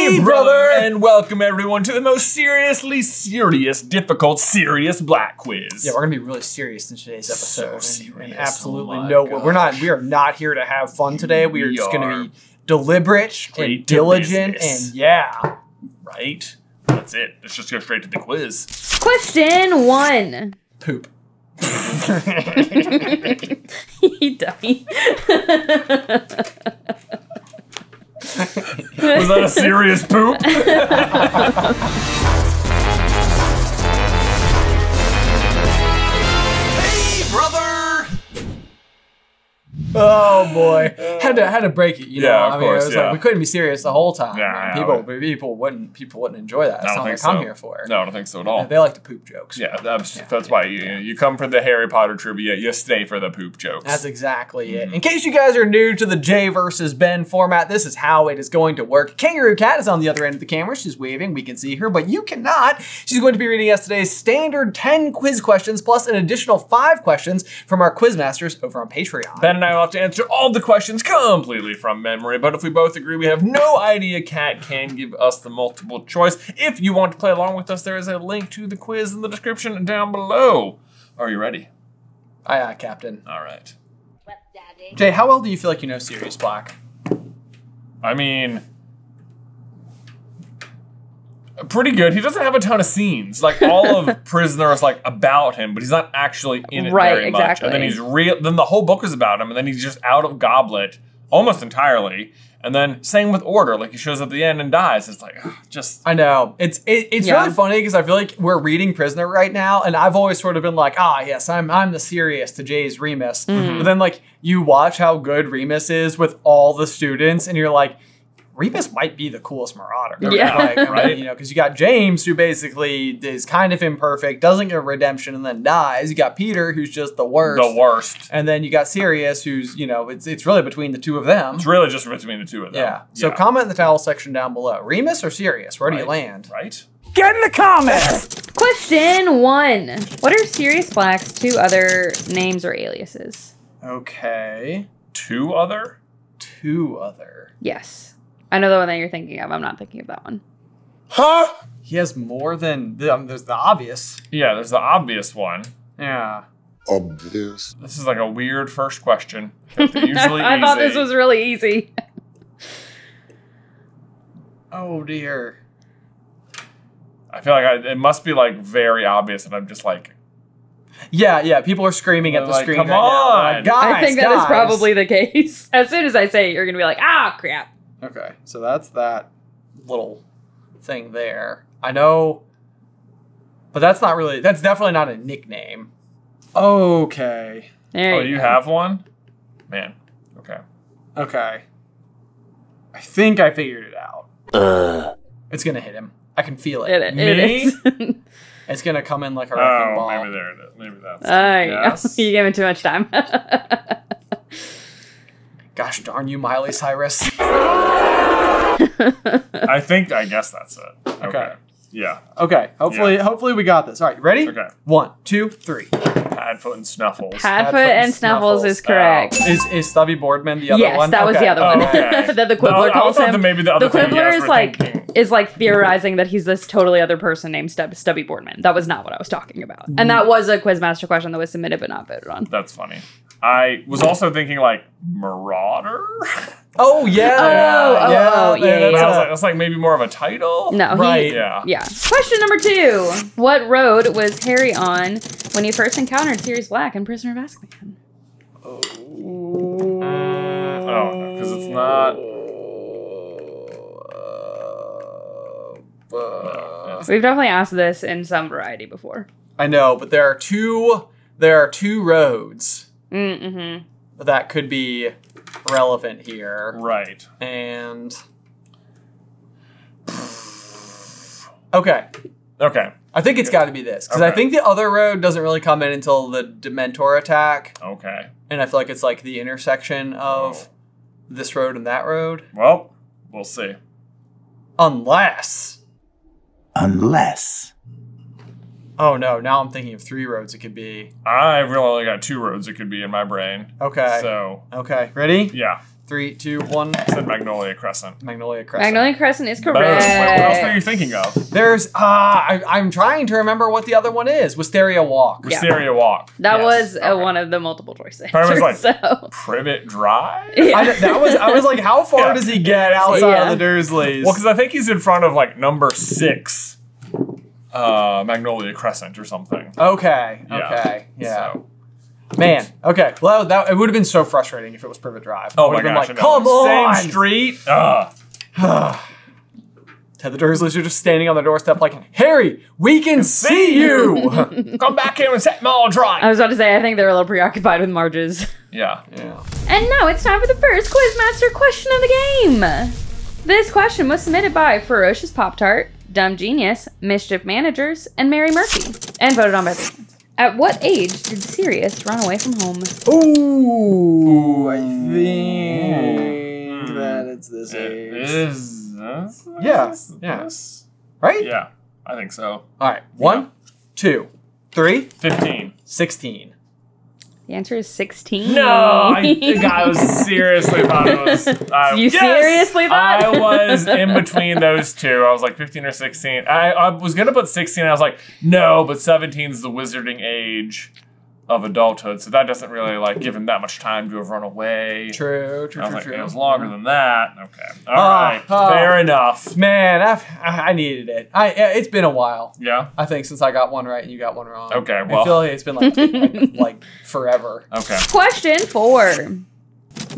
Hey, brother! And welcome everyone to the most difficult Sirius Black quiz. Yeah, we're gonna be really serious in today's episode. So serious. And absolutely Oh we are not here to have fun today. We are just gonna be deliberate and diligent and yeah. Right? That's it. Let's just go straight to the quiz. Question 1. Poop. You dummy. Was that a serious poop? Hey, brother! Oh boy, had to break it. You know, Yeah, of course, it was yeah. like we couldn't be serious the whole time. Yeah, people wouldn't enjoy that. That's not what I come here for. No, I don't think so at all. They like the poop jokes. Yeah, that's why you come for the Harry Potter trivia. You stay for the poop jokes. That's exactly it. In case you guys are new to the Jay versus Ben format, this is how it is going to work. Kangaroo Cat is on the other end of the camera. She's waving. We can see her, but you cannot. She's going to be reading us today's standard 10 quiz questions plus an additional 5 questions from our quizmasters over on Patreon. Ben and I will have to answer all the questions completely from memory, but if we both agree we have no idea, Cat can give us the multiple choice. If you want to play along with us, there is a link to the quiz in the description down below. Are you ready? Aye, aye, Captain. All right. Jay, how well do you feel like you know Sirius Black? I mean, pretty good. He doesn't have a ton of scenes. Like, all of Prisoner is like about him, but he's not actually in it very much. And then then the whole book is about him, and then he's just out of Goblet almost entirely. And then same with Order, like he shows up at the end and dies. It's like, just. I know. It's really funny because I feel like we're reading Prisoner right now, and I've always sort of been like, yes, I'm the Sirius to Jay's Remus. But then like you watch how good Remus is with all the students, and you're like, Remus might be the coolest Marauder. Yeah. Like, right? You know, because you got James, who basically is kind of imperfect, doesn't get redemption, and then dies. You got Peter, who's just the worst. The worst. And then you got Sirius, who's, you know, it's really between the two of them. It's really just between the two of them. Yeah. So comment in the towel section down below. Remus or Sirius? Where do you land? Right? Get in the comments! Question 1. What are Sirius Black's 2 other names or aliases? Okay. 2 other? 2 other. Yes. I know the one that you're thinking of. I'm not thinking of that one. Huh? He has more than, there's the obvious. Yeah, there's the obvious one. Yeah. Obvious. This is like a weird first question. Usually I thought this was really easy. Oh dear. I feel like it must be like very obvious, and I'm just like, Yeah, people are screaming at the like, screen come right now. on. Like, guys, I think that is probably the case. As soon as I say it, you're going to be like, ah, crap. Okay, so that's that little thing there. I know, but that's definitely not a nickname. Okay. There you have one? Man, okay. Okay. I think I figured it out. It's gonna hit him. I can feel it. It is. It's gonna come in like a wrecking ball. Maybe there it is. Maybe that's yes. You gave him too much time. Gosh darn you, Miley Cyrus. I guess that's it. Okay. Yeah. Okay. Hopefully we got this. All right, you ready? Okay. 1, 2, 3. Padfoot and Snuffles. Padfoot and Snuffles is correct. Is Stubby Boardman the other one? Yes, that was the other one. Okay. That the Quibbler calls him. Maybe the other Quibbler thing is like theorizing that he's this totally other person named Stubby Boardman. That was not what I was talking about. And that was a Quizmaster question that was submitted but not voted on. That's funny. I was also thinking like Marauder. Oh yeah. That's like maybe more of a title. No, right. Yeah. Question number 2. What road was Harry on when he first encountered Sirius Black and Prisoner of Azkaban? Oh no, because it's not. We've definitely asked this in some variety before. I know, but there are two roads that could be relevant here. Right. And okay. I think it's got to be this because I think the other road doesn't really come in until the Dementor attack. Okay. And I feel like it's like the intersection of this road and that road. Well, we'll see. Unless. Oh no, now I'm thinking of 3 roads it could be. I've really only got 2 roads it could be in my brain. Okay. So. Okay, ready? Yeah. 3, 2, 1. I said Magnolia Crescent. Magnolia Crescent. Magnolia Crescent is correct. What else were you thinking of? There's, I'm trying to remember what the other one is. Wisteria Walk. Wisteria Walk. That was one of the multiple choice answers. I was like, so. Privet Drive? Yeah. I was like, how far does he get outside of the Dursleys? Well, because I think he's in front of like number 6, Magnolia Crescent or something. Okay. Yeah. So. Man, okay. Well, it would have been so frustrating if it was Privet Drive. Oh my gosh, like, come on! Same street? Ted the Dursleys are just standing on the doorstep like, Harry, we can see you! Come back here and set them all dry. I was about to say, I think they're a little preoccupied with Marge's. Yeah. And now it's time for the first Quizmaster question of the game. This question was submitted by Ferocious Pop-Tart, Dumb Genius, Mischief Managers, and Mary Murphy, and voted on by fans. At what age did Sirius run away from home? Ooh, I think that it's this age. It is this? Yeah. Right? Yeah, I think so. All right. 1, 2, 3. 15. 16. The answer is 16. No, I think I was seriously thought it was. Seriously thought? I was in between those two. I was like 15 or 16. I was going to put 16. I was like, no, but 17 is the wizarding age of adulthood. So that doesn't really like give him that much time to have run away. True. I was like, it was longer than that. Okay. All right. Fair enough. Man, I needed it. It's been a while. Yeah? I think since I got one right and you got one wrong. Okay, well. I feel like it's been like forever. Okay. Question 4.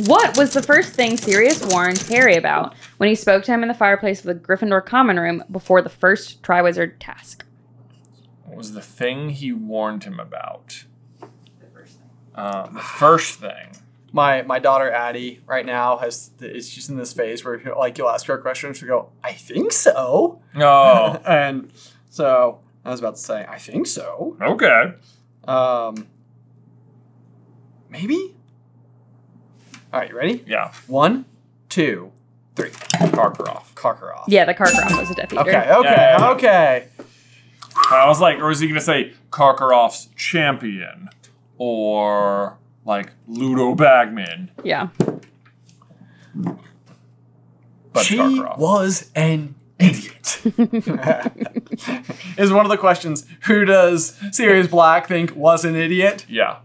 What was the first thing Sirius warned Harry about when he spoke to him in the fireplace of the Gryffindor common room before the first Triwizard task? What was the thing he warned him about? The first thing. My daughter Addie right now is just in this phase where you'll ask her a question and she'll go, I think so. Oh. And so I was about to say, I think so. Okay. Maybe? All right, you ready? Yeah. 1, 2, 3. Karkaroff. Yeah, the Karkaroff was a Death Eater. Okay. I was like, or is he going to say Karkaroff's champion? Or like Ludo Bagman? Yeah. But she Karkaroff was an idiot. Is one of the questions. Who does Sirius Black think was an idiot? Yeah.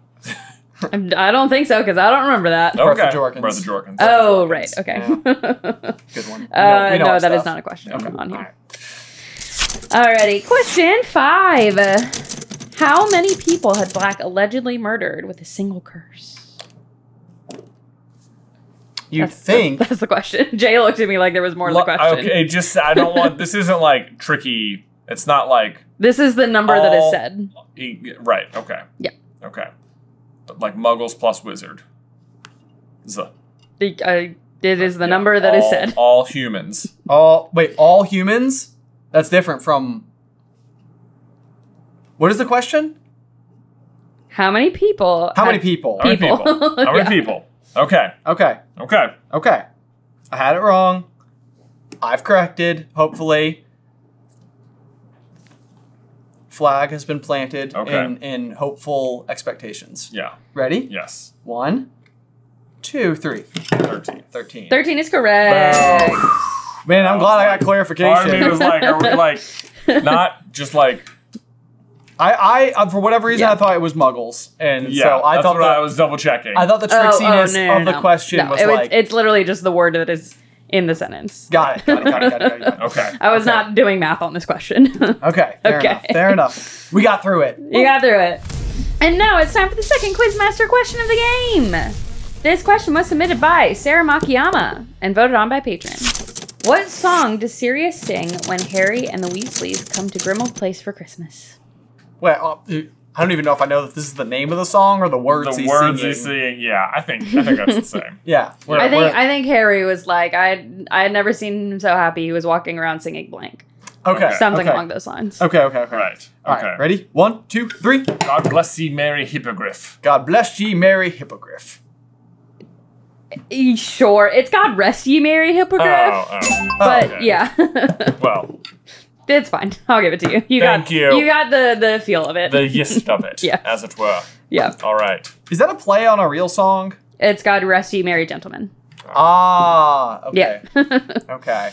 I don't think so, because I don't remember that. Okay. Brother Jorkins. Oh, right. Okay. Yeah. Good one. No, that is not a question on here. Alrighty. Question 5. How many people had Black allegedly murdered with a single curse? That's the question. Jay looked at me like there was more to the question. Okay, I don't want, this isn't like tricky. It's not like. This is the number that is said. Right, okay. Yeah. Okay. But like Muggles plus Wizard. It is the number that is said. All humans. All humans? That's different from. What is the question? How many people? How many people? How many people? Okay. I had it wrong. I've corrected, hopefully. Flag has been planted in hopeful expectations. Yeah. Ready? Yes. 1, 2, 3. 13. 13 is correct. Man, I'm glad I got clarification. Part of me was like, are we like, not just like. I for whatever reason, I thought it was Muggles. And so I thought I was double checking. I thought the tricksiness of the question was like. It's literally just the word that is in the sentence. Got it. Okay. I was not doing math on this question. Okay. Fair enough. We got through it. You got through it. And now it's time for the second Quizmaster question of the game. This question was submitted by Sarah Makiyama and voted on by patrons. What song does Sirius sing when Harry and the Weasleys come to Grimmauld Place for Christmas? Well, I don't even know if I know that this is the name of the song or the words he's singing. he's singing, yeah. I think that's the same. Yeah. I think Harry was like, I had never seen him so happy. He was walking around singing blank. Okay. Something along those lines. Okay. Right. All right. Ready? 1, 2, 3. God bless ye, Mary Hippogriff. God bless ye, Mary Hippogriff. Sure. It's God rest ye, Mary Hippogriff. But okay. yeah. Well. It's fine. I'll give it to you. You got the feel of it. The gist of it, yes. as it were. Yeah. All right. Is that a play on a real song? It's God rest ye, merry gentlemen. Ah, okay. Yeah. Okay.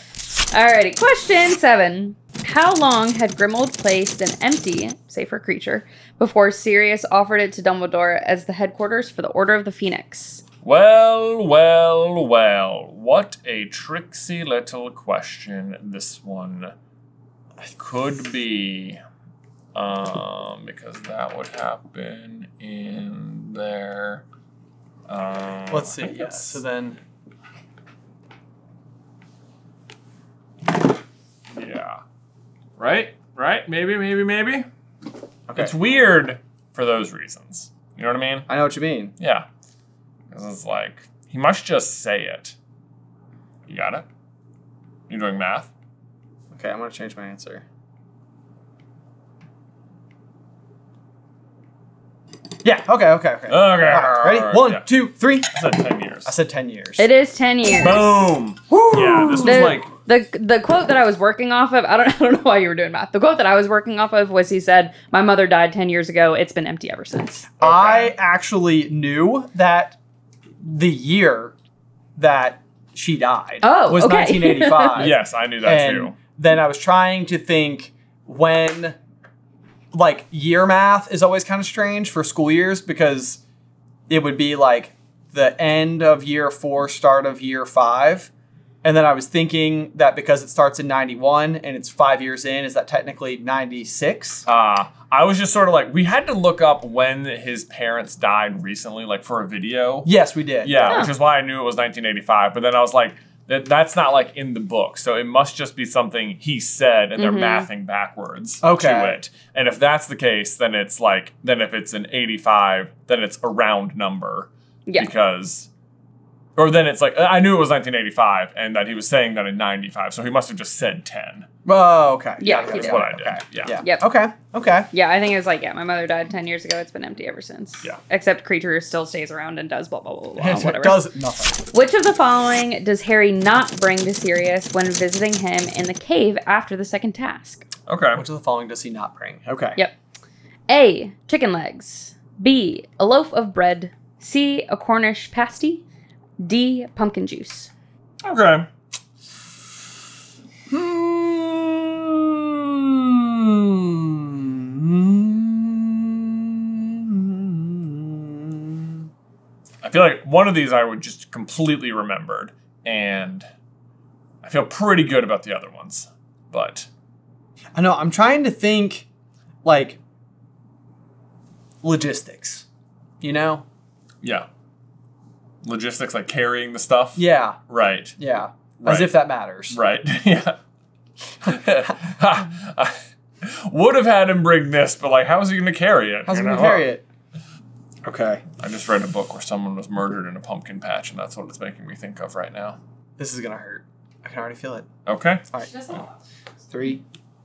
Alrighty, question 7. How long had Grimmauld placed an empty, safer creature before Sirius offered it to Dumbledore as the headquarters for the Order of the Phoenix? Well, well, well. What a tricksy little question this one could be. Because that would happen in there. Let's see. Yeah. So then. Yeah. Right? Maybe. Okay. It's weird for those reasons. You know what I mean? I know what you mean. Yeah. Because it's like, he must just say it. You got it? You doing math? Okay, I'm going to change my answer. Yeah, okay. Okay. Ready? 1, 2, 3. I said 10 years. I said 10 years. It is 10 years. Boom! Woo! Yeah, this was like... The quote that I was working off of, I don't know why you were doing math. The quote that I was working off of was he said, "My mother died 10 years ago. It's been empty ever since." Okay. I actually knew that the year that she died was 1985. Yes, I knew that too. Then I was trying to think when, like, year math is always kind of strange for school years because it would be like the end of year 4, start of year 5. And then I was thinking that because it starts in 91 and it's 5 years in, is that technically 96? I was just sort of like, we had to look up when his parents died recently, like for a video. Yes, we did. Yeah, which is why I knew it was 1985. But then I was like, that's not like in the book. So it must just be something he said and they're mathing backwards to it. And if that's the case, then it's like, then if it's an 85, then it's a round number. Yeah. Because... Or then it's like, I knew it was 1985 and that he was saying that in 95, so he must have just said 10. Oh, okay. Yeah, that's what I did. Okay. Yeah. Yep. Okay. Yeah, I think it was like, my mother died 10 years ago. It's been empty ever since. Yeah. Except creature still stays around and does blah, blah, blah, blah, whatever. It does nothing. Which of the following does Harry not bring to Sirius when visiting him in the cave after the second task? Okay. Which of the following does he not bring? Okay. Yep. A, chicken legs. B, a loaf of bread. C, a Cornish pasty. D, pumpkin juice. Okay. I feel like one of these I would just completely remembered, and I feel pretty good about the other ones, but... I know, I'm trying to think, like, logistics, you know? Yeah. Logistics, like carrying the stuff? Yeah. Right. Yeah. Right. As if that matters. Right. Yeah. Would have had him bring this, but like, how is he going to carry it? How's he going to carry it? Okay. I just read a book where someone was murdered in a pumpkin patch, and that's what it's making me think of right now. This is going to hurt. I can already feel it. Okay. All right. 3,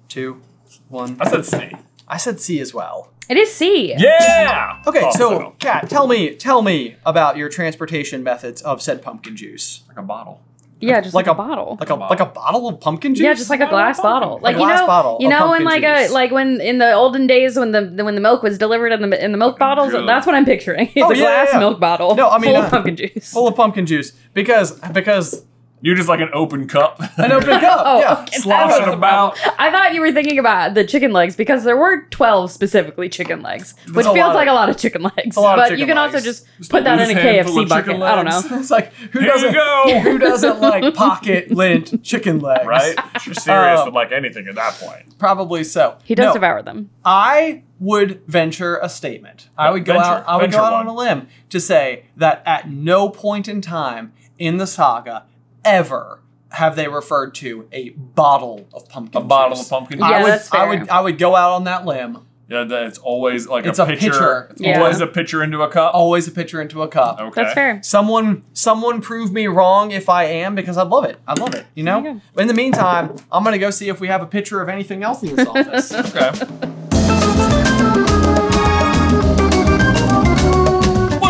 2, 1. I said C. I said C as well. It is C. Yeah! Okay, Awesome. so, Kat, tell me about your transportation methods of said pumpkin juice. Like a bottle. Yeah, just like a bottle. Like a bottle of pumpkin juice? Yeah, just like a glass bottle. Like, bottle you know when like when in the olden days when the milk was delivered in the milk bottles, that's what I'm picturing. It's a glass milk bottle full of pumpkin juice. Full of pumpkin juice. Because you're just like an open cup. An open cup, yeah. Okay, slosh it about. I thought you were thinking about the chicken legs because there were 12 specifically chicken legs, which feels like a lot of chicken legs. But you can also just put that in a KFC bucket. I don't know. It's like, who doesn't like pocket lint chicken legs? Right? You're serious with like anything at that point. Probably so. He does devour them. I would venture a statement. I would go out on a limb to say that at no point in time in the saga ever have they referred to a bottle of pumpkin juice. A bottle of pumpkin juice? Yeah, that's fair. I would go out on that limb. Yeah, it's always like it's a pitcher. It's always a pitcher into a cup. Always a pitcher into a cup. Okay. That's fair. Someone prove me wrong if I am, because I love it. I love it, you know? In the meantime, I'm going to go see if we have a picture of anything else in this office. Okay.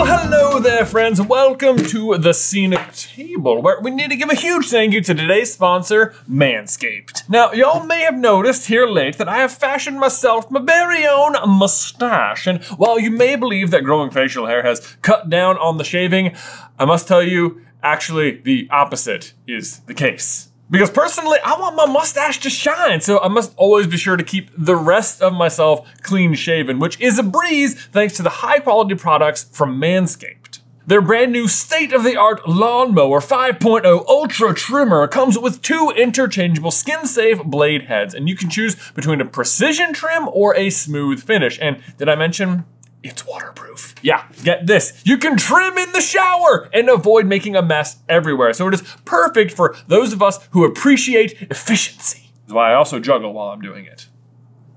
Hello there, friends. Welcome to the Scenic Table, where we need to give a huge thank you to today's sponsor, Manscaped. Now, y'all may have noticed here late that I have fashioned myself my very own mustache, and while you may believe that growing facial hair has cut down on the shaving, I must tell you, Actually, the opposite is the case. Because personally, I want my mustache to shine, so I must always be sure to keep the rest of myself clean shaven, which is a breeze thanks to the high quality products from Manscaped. Their brand new state-of-the-art Lawnmower 5.0 Ultra Trimmer comes with 2 interchangeable skin-safe blade heads, and you can choose between a precision trim or a smooth finish. And did I mention it's waterproof? Yeah, get this. You can trim in the shower and avoid making a mess everywhere. So it is perfect for those of us who appreciate efficiency. That's why I also juggle while I'm doing it.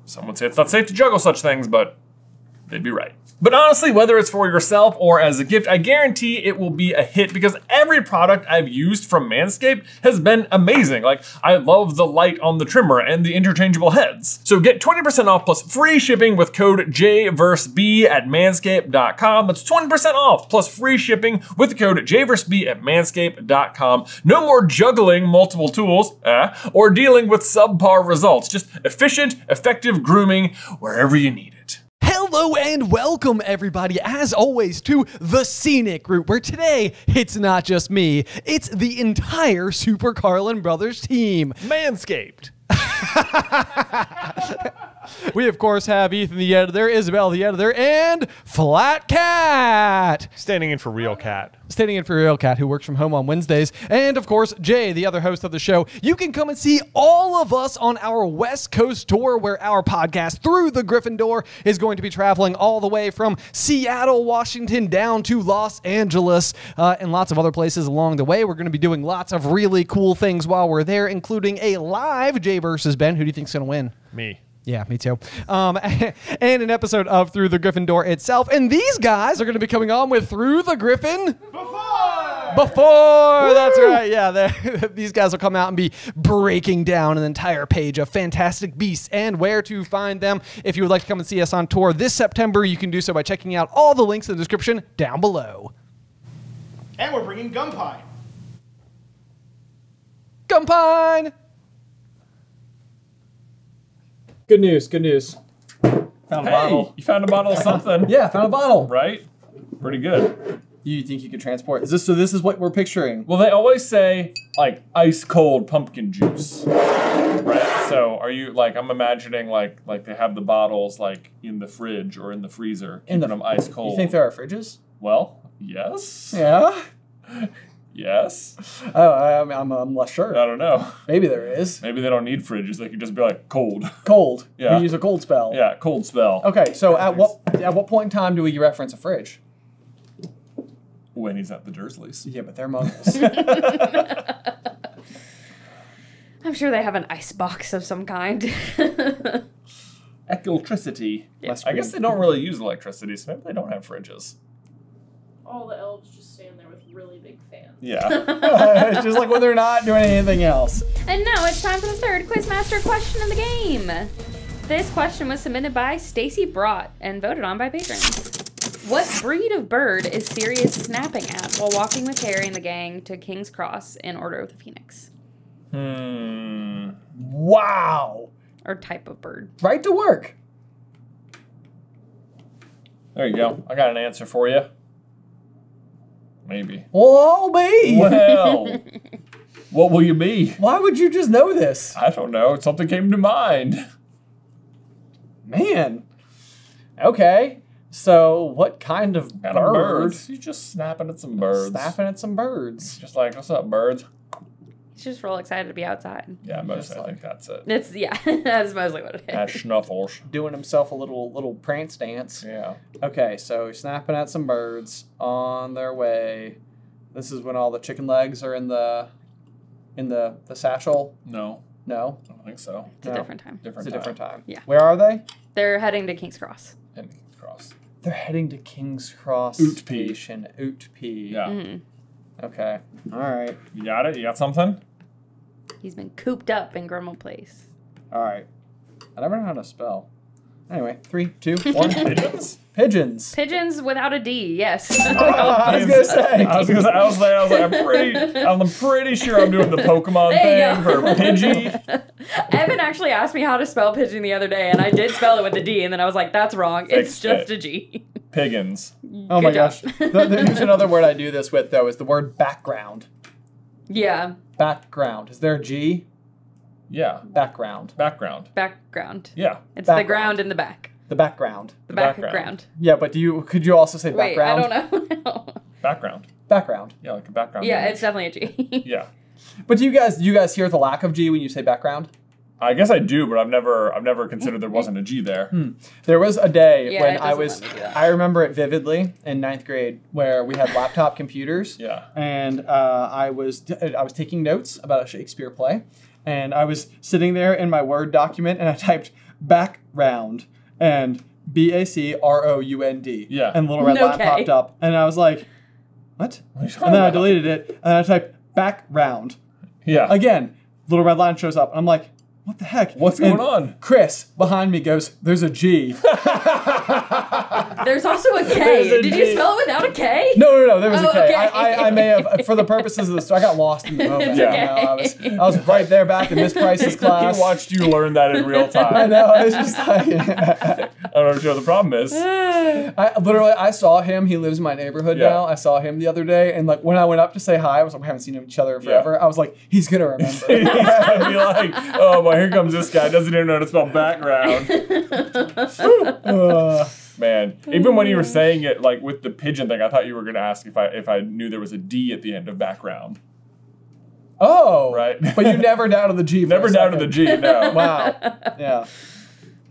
Some would say it's not safe to juggle such things, but they'd be right. But honestly, whether it's for yourself or as a gift, I guarantee it will be a hit because every product I've used from Manscaped has been amazing. Like, I love the light on the trimmer and the interchangeable heads. So get 20% off plus free shipping with code JVerseB at manscaped.com. That's 20% off plus free shipping with the code JVerseB at manscaped.com. No more juggling multiple tools or dealing with subpar results. Just efficient, effective grooming wherever you need it. Hello and welcome everybody, as always, to the Scenic Route, where today it's not just me, it's the entire Super Carlin Brothers team. Manscaped. We, of course, have Ethan the editor, Isabel the editor, and Flat Cat. Standing in for Real Cat. Standing in for Real Cat, who works from home on Wednesdays. And, of course, Jay, the other host of the show. You can come and see all of us on our West Coast tour, where our podcast, Through the Griffin Door, is going to be traveling all the way from Seattle, Washington, down to Los Angeles, and lots of other places along the way. We're going to be doing lots of really cool things while we're there, including a live Jay versus Ben. Who do you think's going to win? Me. Yeah, me too. And an episode of Through the Griffin Door itself. And these guys are going to be coming on with Through the Griffin Before. That's right. Yeah, these guys will come out and be breaking down an entire page of fantastic beasts and where to find them. If you would like to come and see us on tour this September, you can do so by checking out all the links in the description down below. And we're bringing Gumpine. Gumpine! Good news, good news. Found a bottle. You found a bottle of something. Yeah, found a bottle. Right? Pretty good. You think you could transport? So this is what we're picturing. Well, they always say, like, ice cold pumpkin juice. Right? So are you, like, I'm imagining, like they have the bottles, like, in the fridge or in the freezer, keeping them ice cold. You think there are fridges? Well, yes. Yeah? Yes. Oh, I'm less sure. I don't know. Maybe there is. Maybe they don't need fridges. They could just be like cold. Cold. Yeah. We use a cold spell. Yeah, cold spell. Okay, so at what point in time do we reference a fridge? When he's at the Dursleys. Yeah, but they're muggles. I'm sure they have an ice box of some kind. Electricity. Yeah. I guess they don't really use electricity, so maybe they don't have fridges. All the elves just stand there with really big fans. Yeah. It's just like when they're not doing anything else. And now it's time for the third Quizmaster question of the game. This question was submitted by Stacy Brott and voted on by patrons. What breed of bird is Sirius snapping at while walking with Harry and the gang to King's Cross in Order of the Phoenix? Wow. Or type of bird. Right to work. There you go. I got an answer for you. Maybe. Well, I'll be. Well, what will you be? Why would you just know this? I don't know. Something came to mind. Man. Okay. So, what kind of bird? You're just snapping at some birds. Snapping at some birds. Just like, what's up, birds? He's just real excited to be outside. Yeah, mostly I think that's it. It's that's mostly what it is. Has snuffles. Doing himself a little prance dance. Yeah. Okay, so he's snapping at some birds on their way. This is when all the chicken legs are in the satchel. No. No. I don't think so. It's a different time. It's a different time. Yeah. Where are they? They're heading to King's Cross. And King's Cross. They're heading to King's Cross Ootpee. Station. Ootpee. Yeah. Mm-hmm. Okay. All right. You got it? You got something? He's been cooped up in Grimmel Place. All right. I never know how to spell. Anyway, 3, 2, 1. Pigeons? Pigeons. Pigeons without a D, yes. I was gonna say. I'm pretty sure I'm doing the Pokemon thing for Pidgey. Evan actually asked me how to spell pigeon the other day, and I did spell it with a D, and then I was like, that's wrong. It's just a G. Piggins. Oh my gosh. Here's another word I do this with, though, is the word background. Yeah. Background. Is there a G? Yeah. Background. Background. Background. Yeah. It's Background. the ground in the back. The background. The background. background. Yeah, but could you also say Wait, background? I don't know. Background. Background. Yeah, like a background. Yeah, image. it's definitely a G. Yeah. But do you guys hear the lack of G when you say background? I guess I do, but I've never considered there wasn't a G there. There was a day Yeah, when it I doesn't was, let me do that. I remember it vividly in 9th grade where we had laptop computers. Yeah. And I was taking notes about a Shakespeare play, and I was sitting there in my Word document, and I typed background and backround. Yeah. And Little Red Line Okay. popped up, and I was like, what? What are you And talking then I about? deleted it, and I typed background. Yeah. Again, Little Red Line shows up, and I'm like, what the heck? What's And going on? Chris behind me goes, there's a G. There's also a K. There's a Did G. you spell it without a K? No, there was Oh, a K. okay. I may have, for the purposes of the story, I got lost in the moment. It's You know, I was right there back in Miss Price's class. He watched you learn that in real I time. know, it's just like, I don't know what the problem is. I saw him, he lives in my neighborhood Yeah. now, I saw him the other day, and like when I went up to say hi, I was like, we haven't seen each other in forever, I was like, he's gonna remember. I'd be like, oh boy, here comes this guy. Doesn't even know how to spell background. Man, even when you were saying it like with the pigeon thing, I thought you were gonna ask if I knew there was a D at the end of background. Oh, Right. But you never doubted the G. For Never a doubted second. the G. No. Wow. Yeah.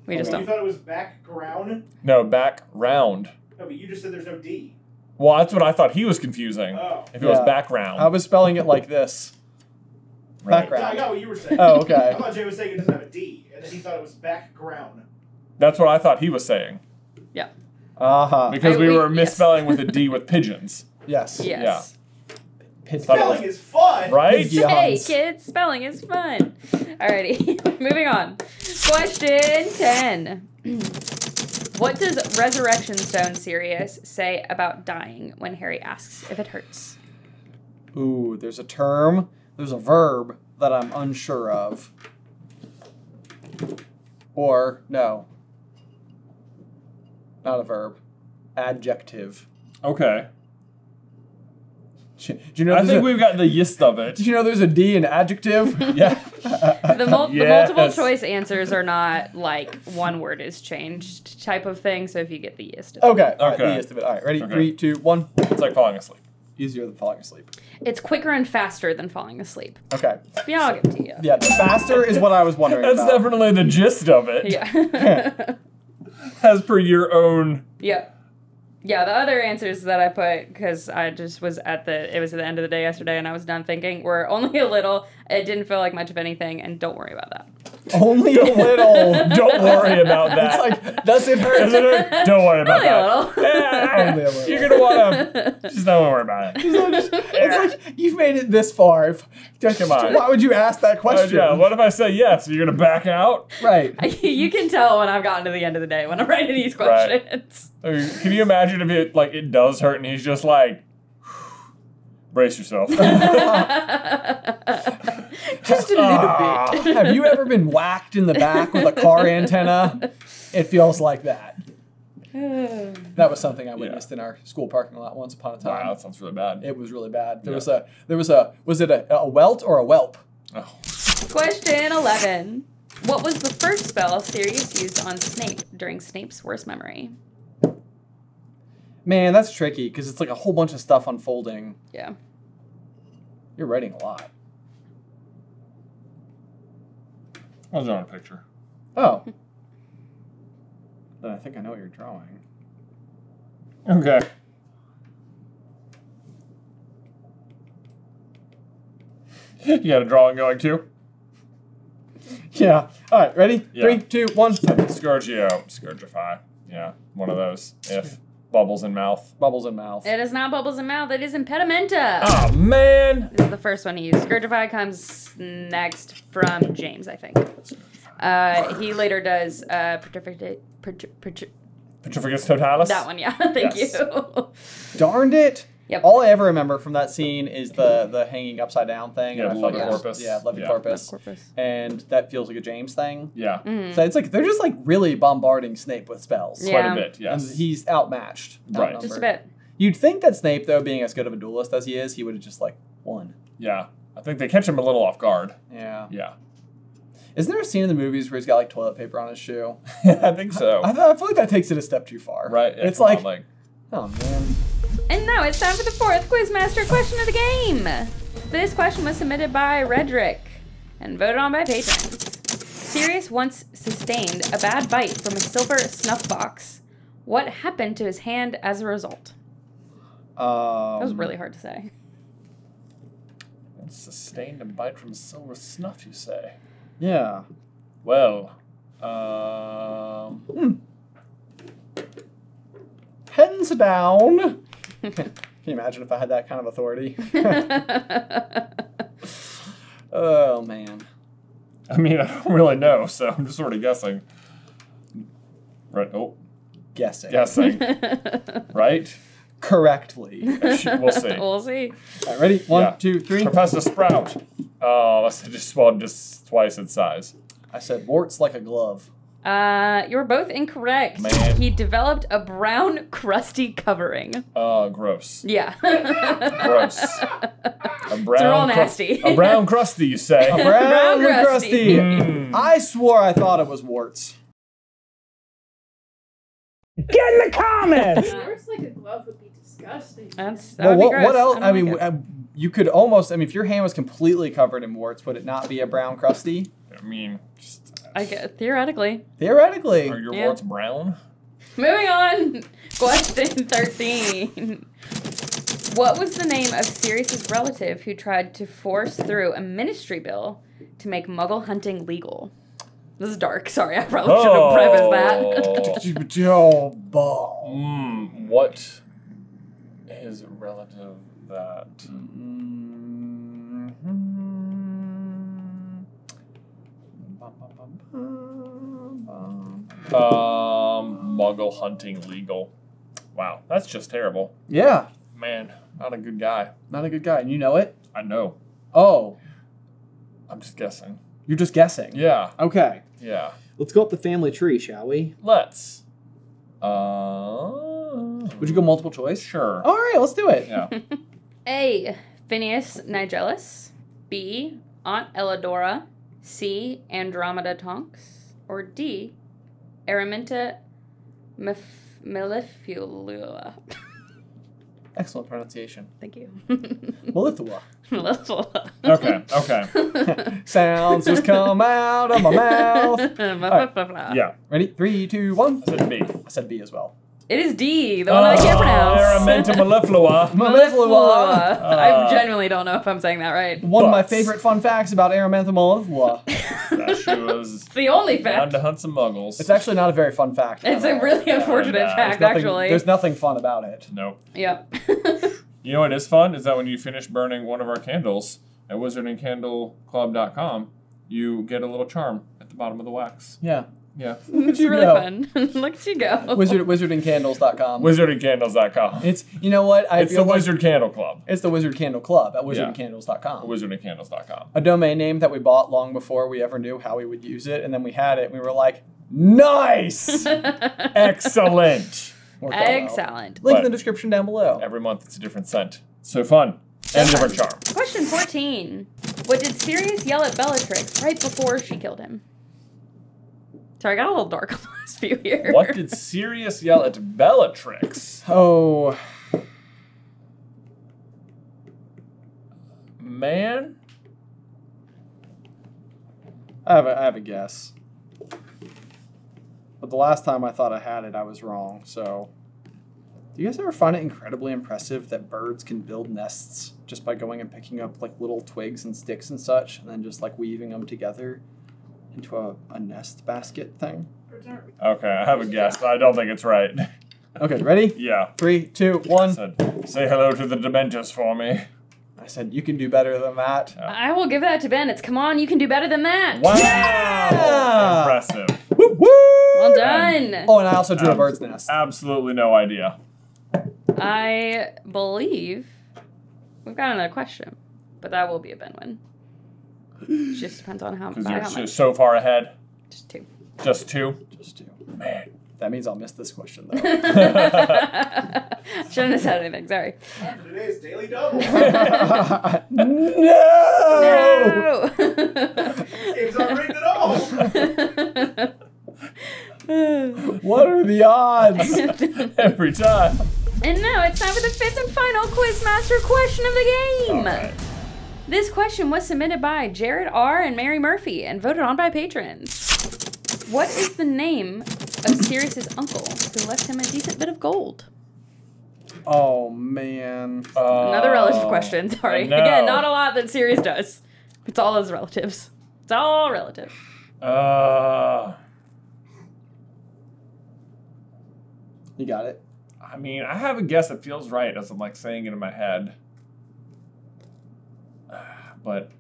We just You don't. thought it was background? No, background. No, but you just said there's no D. Well, that's what I thought he was confusing. Oh. If it was Yeah. background. I was spelling it like this. Right. Yeah, I Background. got what you were saying. Oh, okay. I thought Jay was saying it doesn't have a D, and then he thought it was background. That's what I thought he was saying. Yeah. Uh-huh. Because I- we were yes. misspelling with a D with pigeons. Yes. Yes. Spelling is fun. Right? Yeah. Hey, Hans. kids, spelling is fun. Alrighty, moving on. Question 10. What does Resurrection Stone Sirius say about dying when Harry asks if it hurts? Ooh, there's a term, there's a verb that I'm unsure of. Or, no. Not a verb. Adjective. Okay. Do you know I there's think a, we've got the gist of it. Did you know there's a D in adjective? Yeah. The multiple Yes. choice answers are not like one word is changed type of thing, so if you get the gist of it. Okay. All right, Okay. the gist of it. All right, ready? Okay. 3, 2, 1. It's like falling asleep. Easier than falling asleep. It's quicker and faster than falling asleep. Okay. Yeah, I'll give it to you. Yeah, the faster is what I was wondering That's about. definitely the gist of it. Yeah. As per your own. Yep. Yeah, the other answers that I put, because I just was it was at the end of the day yesterday and I was done thinking, were only a little. It didn't feel like much of anything, and don't worry about that. Only a little. Don't worry about that. It's like, does it hurt? Doesn't it? Don't worry about Only a that. little. Yeah, Only a little. you're gonna wanna just don't worry about it. It's like, you've made it this far. Come on. Why would you ask that question? Yeah, what if I say yes? You're gonna back out? Right. You can tell when I've gotten to the end of the day when I'm writing these questions. I mean, can you imagine if it does hurt and he's just like, brace yourself. Just a little bit. Have you ever been whacked in the back with a car antenna? It feels like that. That was something I witnessed in our school parking lot once upon a time. Wow, that sounds really bad. It was really bad. There Yeah. was it a welt or a whelp? Oh. Question 11. What was the first spell Sirius used on Snape during Snape's worst memory? Man, that's tricky because it's like a whole bunch of stuff unfolding. Yeah. You're writing a lot. I was drawing a picture. Oh. Then I think I know what you're drawing. Okay. You got a drawing going too? Yeah. All right, ready? Yeah. 3, 2, 1. Scourgify. Yeah, one of those. If bubbles in mouth. Bubbles in mouth. It is not bubbles in mouth, it is impedimenta. Oh man! This is the first one he used. Scourgify comes next from James, I think. He later does Petrificus totalis. that one, yeah. Thank Yes. you. Darned it. Yep. All I ever remember from that scene is the hanging upside down thing. Yeah, Levicorpus. Yeah, Levicorpus. And that feels like a James thing. Yeah. So it's like they're just like really bombarding Snape with spells. Yeah. Quite a bit, yes. And he's outmatched. Right. Just a bit. You'd think that Snape, though, being as good of a duelist as he is, he would have just like won. Yeah. I think they catch him a little off guard. Yeah. Yeah. Isn't there a scene in the movies where he's got like toilet paper on his shoe? I think so. I feel like that takes it a step too far. Right. Yeah, It's like, like, oh man. And now it's time for the fourth Quizmaster question of the game. This question was submitted by Redrick and voted on by patrons. Sirius once sustained a bad bite from a silver snuff box. What happened to his hand as a result? That was really hard to say. Sustained a bite from silver snuff, you say? Yeah. Well, Pens down. Can you imagine if I had that kind of authority? Oh, man. I mean, I don't really know, so I'm just sort of guessing. Right. Oh. Guessing. Right? Correctly. We'll see. We'll see. All right, ready? One, two, three. Professor Sprout. Oh, I said just twice its size. I said warts like a glove. You were both incorrect. Man. He developed a brown, crusty covering. Gross. Yeah. Gross. A brown. They're all nasty. A brown crusty, you say? A brown crusty. crusty. I swore I thought it was warts. Get in the comments! Warts like a glove would be disgusting. That would be gross. What else? I don't mean, like it. you could almost. I mean, if your hand was completely covered in warts, would it not be a brown crusty? I mean, just, I guess, theoretically. Theoretically. are your Yeah. warts brown? Moving on. Question 13. What was the name of Sirius's relative who tried to force through a ministry bill to make Muggle hunting legal? This is dark. Sorry, I probably should have prefaced that. Oh, ball. What is relative that? Muggle hunting legal. Wow, that's just terrible. Yeah. Man, not a good guy. Not a good guy. And you know it? I know. Oh. I'm just guessing. You're just guessing. Yeah. Okay. Yeah. Let's go up the family tree, shall we? Let's. Would you go multiple choice? Sure. All right, let's do it. Yeah. A. Phineas Nigellus. B. Aunt Elladora. C. Andromeda Tonks. Or D. Araminta Melliflua. Excellent pronunciation. Thank you. Melliflua. Melliflua. Okay. Sounds just come out of my mouth. Yeah. Ready? 3, 2, 1. I said B. I said B as well. It is D, the one that I can't pronounce. Araminta Melliflua. Melliflua. I genuinely don't know if I'm saying that right. One of my favorite fun facts about Araminta Melliflua. That she was It's the only down fact. to hunt some muggles. It's actually not a very fun fact. It's a really unfortunate fact, actually. There's nothing fun about it. Nope. Yep. You know what is fun? Is that when you finish burning one of our candles at wizardandcandleclub.com, you get a little charm at the bottom of the wax. Yeah. Yeah. It's really fun. Look at you go. Wizardandcandles.com. Wizardandcandles.com. It's, you know what? It's the Wizard Candle Club. It's the Wizard Candle Club at wizardandcandles.com. Wizardandcandles.com. A domain name that we bought long before we ever knew how we would use it, and then we had it, and we were like, nice! Excellent. Worked out well. Excellent. Link in the description down below. Every month it's a different scent. So fun. And a different charm. Question 14. What did Sirius yell at Bellatrix right before she killed him? Sorry, I got a little dark on the last few here. What did Sirius yell at Bellatrix? Oh. Man? I have a guess. But the last time I thought I had it, I was wrong, so... Do you guys ever find it incredibly impressive that birds can build nests just by going and picking up, like, little twigs and sticks and such, and then just, like, weaving them together into a nest basket thing? Okay, I have a guess, but I don't think it's right. Okay, ready? Yeah. 3, 2, 1. Say hello to the Dementors for me. I said, you can do better than that. I will give that to Ben. It's, come on, you can do better than that. Wow! Yeah! Impressive. Woo woo! Well done. Oh, and I also drew a bird's nest. Absolutely no idea. I believe we've got another question, but that will be a Ben win. It just depends on how Because you're much. so far ahead. Just 2. Just 2? Just 2. Man. That means I'll miss this question, though. Shouldn't have said anything, sorry. After today's Daily Double. No! Game's not rigged at all. What are the odds? Every time. And now it's time for the 5th and final Quizmaster question of the game. Right. This question was submitted by Jared R. and Mary Murphy and voted on by patrons. What is the name of Sirius's uncle who left him a decent bit of gold? Oh, man. Another relative question, sorry. no. Again, not a lot that Sirius does. It's all his relatives. It's all relative. You got it. I mean, I have a guess that feels right as I'm like saying it in my head. But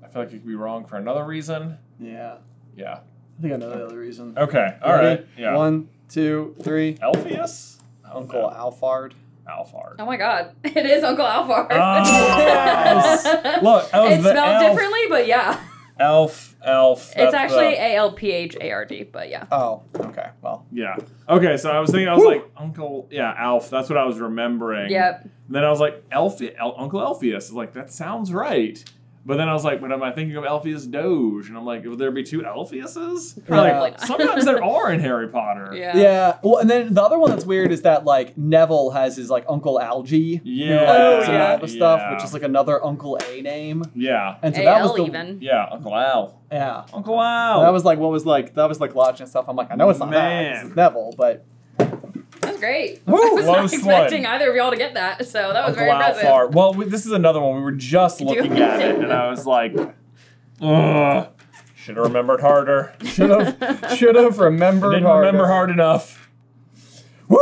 I feel like it could be wrong for another reason. Yeah. Yeah. I think I know the other reason. Okay. All Ready? right. Yeah. 1, 2, 3. Alpheus? Uncle Alphard. Alphard. Oh my god. It is Uncle Alphard. Yes! Look, that was It's the spelled elf. differently, but yeah. Elf. It's actually ALPHARD, but yeah. Oh, okay. Well. Yeah. Okay, so I was thinking, I was like, Uncle, yeah, Alf. That's what I was remembering. Yep. And then I was like, Uncle Alpheus. I was like, that sounds right. But then I was like, but am I thinking of Alpheus Doge? And I'm like, would there be 2 Alpheuses? Probably Like, not. sometimes there are in Harry Potter. Yeah. Yeah. Well, and then the other one that's weird is that, like, Neville has his, like, Uncle Algie. Yeah. And yeah. all the stuff, Yeah. which is, like, another Uncle A name. Yeah. And so that was AL the, even. Yeah, Uncle Al. Yeah. Uncle Al. That was, like, watching stuff. I'm like, I know it's not Man. that. This is Neville, but... That was great. Woo, I was not close expecting one. either of y'all to get that, so that was very Uncle impressive. Alphard. Well, this is another one. We were just looking at it, and I was like, ugh. Should have remembered harder. Should have remembered Didn't harder. remember hard enough. Woo!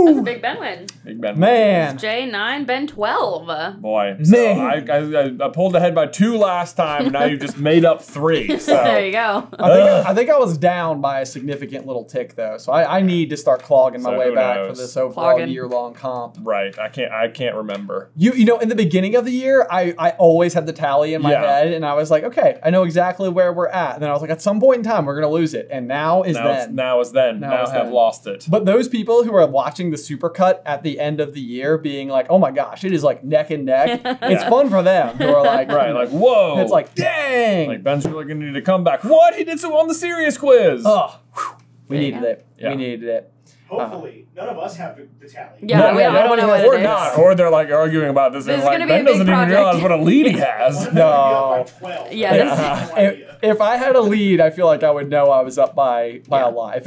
That's a big Ben win. Big Ben. Man. J9, Ben 12. Boy. So Man. I pulled ahead by 2 last time, and now you just made up 3. So. There you go. I think I was down by a significant little tick though, so I need to start clogging my So way who back knows? for this overall Clogging. year-long comp. Right. I can't remember. You know, in the beginning of the year, I always had the tally in my Yeah. head, and I was like, okay, I know exactly where we're at. And then I was like, at some point in time, we're gonna lose it, and now is then. Now is then. Now Now is I've then. lost it. But those people who are watching the supercut at the end of the year, being like, oh my gosh, it is like neck and neck. It's fun for them who are like, Right. Like, whoa. it's like, dang. Like, Ben's really gonna need to come back. What? He did so on the Sirius quiz. Oh, we There you needed go. it. Yeah. We needed it. Hopefully, none of us have the tally. Yeah, No, we yeah, I don't know what Or it is. not. Or they're like arguing about this. This And is like, gonna be a Ben big doesn't even project. realize what a lead he has. No. 12. Yeah, this- I have no idea. If I had a lead, I feel like I would know I was up by a lot.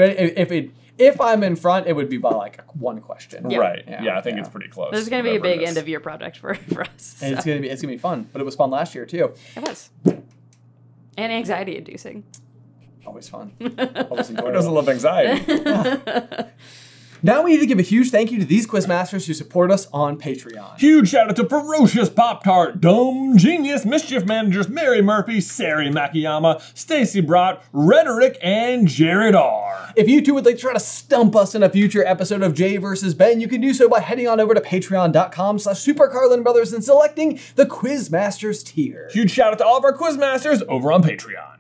If I'm in front, it would be by like 1 question. Yeah. Right. Yeah, Yeah, I think yeah. it's pretty close. This is going to be a whatever big it is. end of year project for us. And it's gonna be fun. But it was fun last year too. It was. And anxiety inducing. Always fun. Always Who enjoyable. doesn't love anxiety? Now we need to give a huge thank you to these quizmasters who support us on Patreon. Huge shout out to Ferocious Pop-Tart, Dumb Genius, Mischief Managers, Mary Murphy, Sari Makiyama, Stacy Brott, Rhetoric, and Jared R. If you too would like to try to stump us in a future episode of Jay vs. Ben, you can do so by heading on over to patreon.com/SuperCarlinBrothers and selecting the Quizmasters tier. Huge shout out to all of our Quizmasters over on Patreon.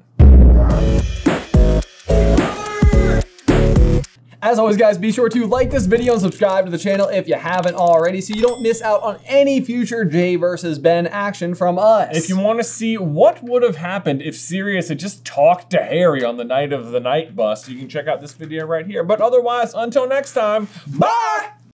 As always, guys, be sure to like this video and subscribe to the channel if you haven't already so you don't miss out on any future Jay vs. Ben action from us. If you want to see what would have happened if Sirius had just talked to Harry on the night of the night bust, you can check out this video right here. But otherwise, until next time, bye!